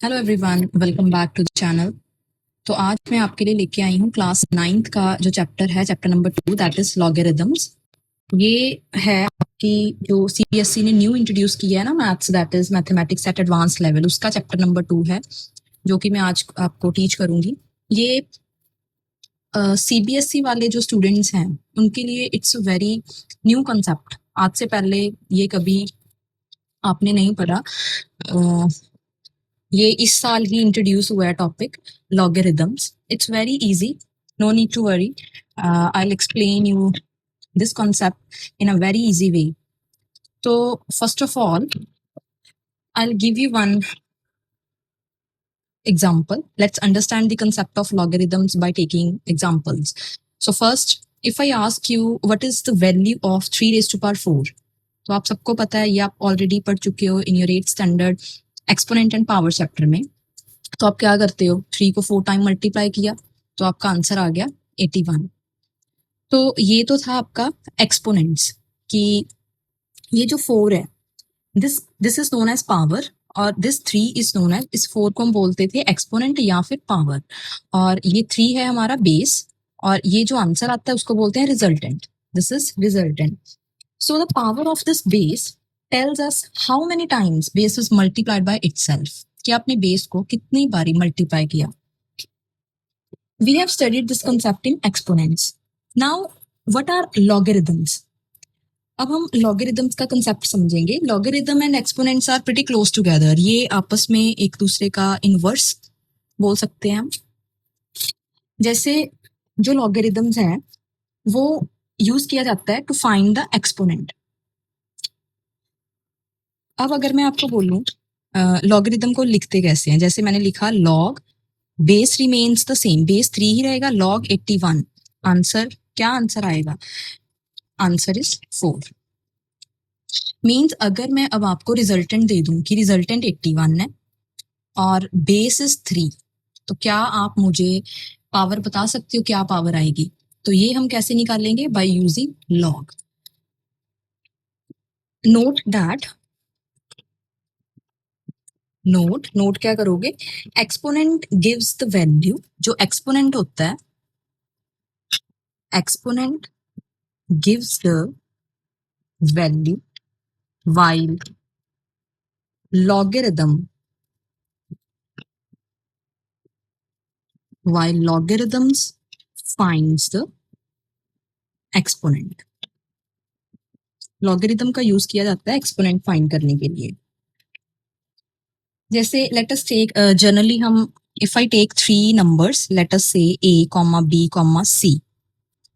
Hello everyone, welcome back to the channel. तो आज मैं आपके लिए लेके आई हूँ क्लास 9th का जो चैप्टर है, chapter number 2, that is logarithms. ये है आपकी जो सीबीएसई ने न्यू इंट्रोड्यूस किया है ना, maths, that is mathematics eight advance level, उसका चैप्टर नंबर 2 है जो कि मैं आज आपको टीच करूंगी। ये सीबीएसई वाले जो स्टूडेंट्स हैं उनके लिए it's a very new concept. आज से पहले ये कभी आपने नहीं पढ़ा। ये इस साल ही इंट्रोड्यूस हुआ है topic logarithms. It's very easy, no need to worry. I will explain you this concept in a very easy way. So first of all, I'll give you one example. Let's understand the concept of logarithms by taking examples. So first, if I ask you what is the value of 3 raised to power 4, तो आप सबको पता है, ये आप already पढ़ चुके हो in your 8th standard exponent and power chapter में। तो आप क्या करते हो, 3 को 4 टाइम मल्टीप्लाई किया तो आपका आंसर आ गया 81। तो ये तो था आपका एक्सपोनेंट्स कि ये जो 4 है, this is known as power, और दिस 3 इज नोन एज, इस 4 को हम बोलते थे एक्सपोनेंट या फिर पावर, और ये 3 है हमारा बेस, और ये जो आंसर आता है उसको बोलते हैं resultant. This is resultant. So the power of this base tells us how many times base is multiplied by itself, कि आपने बेस को कितनी बारी मल्टीप्लाई किया। We have studied this concept in exponents. Now, what are logarithms? अब हम logarithms का concept समझेंगे। Logarithm and exponents are pretty close together. ये आपस में एक दूसरे का इनवर्स बोल सकते हैं हम। जैसे जो लॉगरिदम्स हैं वो यूज किया जाता है टू फाइंड द एक्सपोनेंट। अब अगर मैं आपको बोलूं लॉगरिदम को लिखते कैसे हैं, जैसे मैंने लिखा log base remains the same, base 3 ही रहेगा, लॉग 81। आंसर क्या आंसर आएगा? Answer is 4। मीन्स अगर मैं अब आपको रिजल्टेंट दे दूं कि रिजल्टेंट 81 है और बेस इज 3, तो क्या आप मुझे पावर बता सकते हो, क्या पावर आएगी? तो ये हम कैसे निकालेंगे? By using log. Note that, note क्या करोगे? Exponent gives the value. जो एक्सपोनेंट होता है, exponent gives the value while logarithm while logarithms finds the exponent। Logarithm का यूज किया जाता है एक्सपोनेंट फाइंड करने के लिए। जैसे लेट अस टेक जनरली हम, if I take 3 numbers, let us say a, b, c।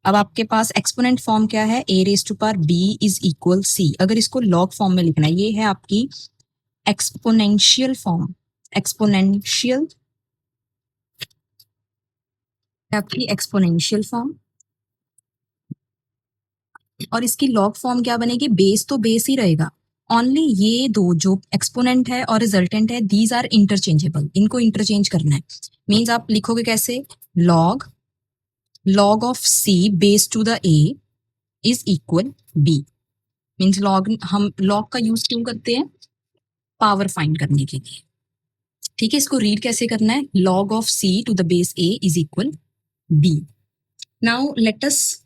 अब आपके पास एक्सपोनेंट फॉर्म क्या है? a raise to power b is equal c। अगर इसको लॉग फॉर्म में लिखना है, ये है आपकी एक्सपोनेंशियल फॉर्म। एक्सपोनेंशियल आपकी एक्सपोनेंशियल फॉर्म, और इसकी लॉग फॉर्म क्या बनेगी? बेस तो बेस ही रहेगा। ओनली ये दो जो एक्सपोनेंट है और रिजल्टेंट है, दीज आर इंटरचेंजेबल। इनको इंटरचेंज करना है। मीन्स आप लिखोगे कैसे? Log of c base to the a is equal b। Means log, हम लॉग का यूज क्यों करते हैं? पावर फाइंड करने के लिए। ठीक है, इसको रीड कैसे करना है? Log of c to the base a is equal b। Now let us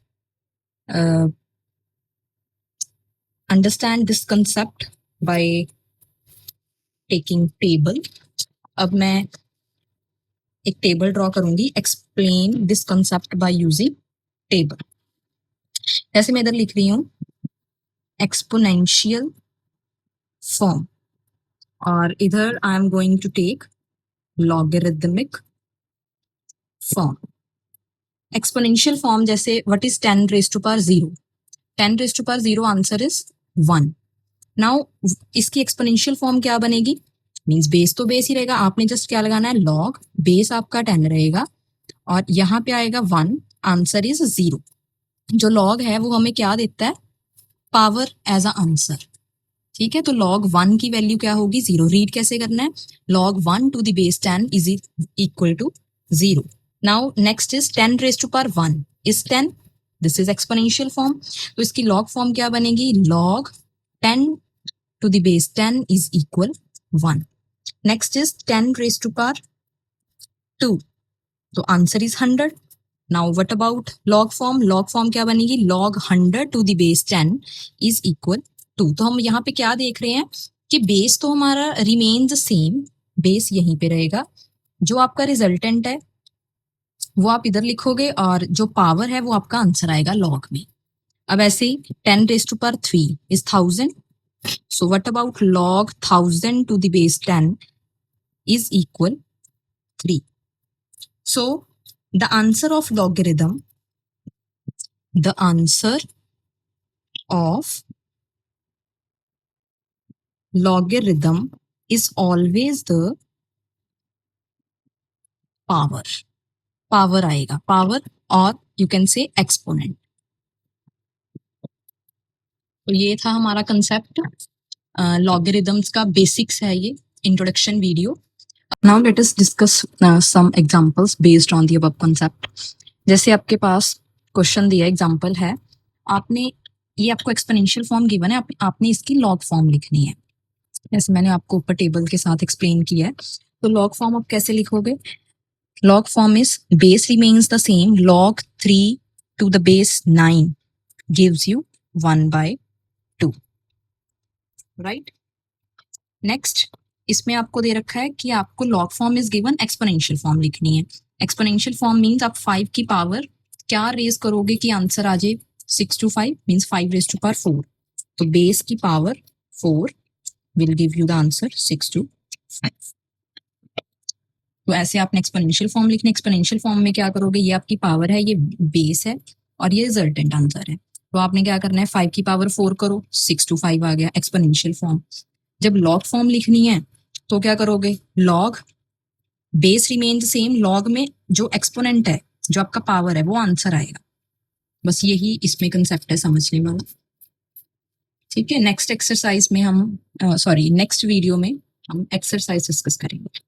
understand this concept by taking table। अब मैं एक टेबल ड्रॉ करूंगी। Explain this concept by using table. जैसे मैं इधर लिख रही हूं एक्सपोनेंशियल फॉर्म, और इधर I am going to take logarithmic form. Exponential form जैसे what is 10 raise to power 0? 10 raise to power 0 answer is 1। Now इसकी एक्सपोनेंशियल फॉर्म क्या बनेगी? मीन्स बेस तो बेस ही रहेगा। आपने जस्ट क्या लगाना है? लॉग बेस आपका 10 रहेगा और यहाँ पे आएगा 1, आंसर इज 0। जो लॉग है वो हमें क्या देता है? Power as a answer. ठीक है, तो लॉग 1 की वैल्यू क्या होगी? 0। रीड कैसे करना है? Log 1 to the base 10 is equal to 0। Now next is 10 raise to power 1 is 10। This is exponential form. तो इसकी लॉग फॉर्म क्या बनेगी? Log 10 to the base 10 is equal 1. Next is 10 raise to power 2, तो answer is 100. Now what about log form? Log form क्या बनेगी? log 100 to the base 10 is equal to. तो हम यहाँ पे क्या देख रहे हैं कि बेस तो हमारा रिमेन्स सेम, बेस यहीं पे रहेगा, जो आपका रिजल्टेंट है वो आप इधर लिखोगे और जो पावर है वो आपका आंसर आएगा लॉग में. अब ऐसे ही 10 raise to power 3 is 1000. So what about log 1000 to the base 10 is equal 3. So the answer of logarithm is always the power. Power आएगा, power, और you can say exponent. तो ये था हमारा कंसेप्ट, लॉगरिदम्स का बेसिक्स है ये introduction video. Now let us discuss some examples based on the above concept. जैसे आपके पास क्वेश्चन दिया एग्जांपल है, आपने ये आपको एक्सपोनेंशियल फॉर्म गिवन है, आपने इसकी लॉग फॉर्म लिखनी है. जैसे मैंने आपको ऊपर टेबल के साथ एक्सप्लेन किया है. तो लॉग फॉर्म आप कैसे लिखोगे? Log form is base remains the same, log 3 to the base 9 gives you 1/2, right. Next, इसमें आपको दे रखा है कि आपको log form is given, exponential form लिखनी है. एक्सपोनेंशियल फॉर्म मीन्स आप 5 की पावर क्या रेज करोगे कि आंसर आ जाए 6 to 5 means 5 raise to power 4. तो बेस की power 4 will give you the answer 6 to 5. तो ऐसे आपने एक्सपोनेंशियल फॉर्म लिखना. एक्सपोनेंशियल फॉर्म में क्या करोगे, ये आपकी पावर है, ये बेस है और ये रिजल्टेंट आंसर है. तो आपने क्या करना है, 5 की पावर 4 करो, 6 to 5 आ गया एक्सपोनेंशियल फॉर्म. जब लॉग फॉर्म लिखनी है तो क्या करोगे, log base remain same, log में जो एक्सपोनेंट है, जो आपका पावर है, वो आंसर आएगा. बस यही इसमें कंसेप्ट है समझने वाला. ठीक है, नेक्स्ट एक्सरसाइज में हम नेक्स्ट वीडियो में हम एक्सरसाइज डिस्कस करेंगे.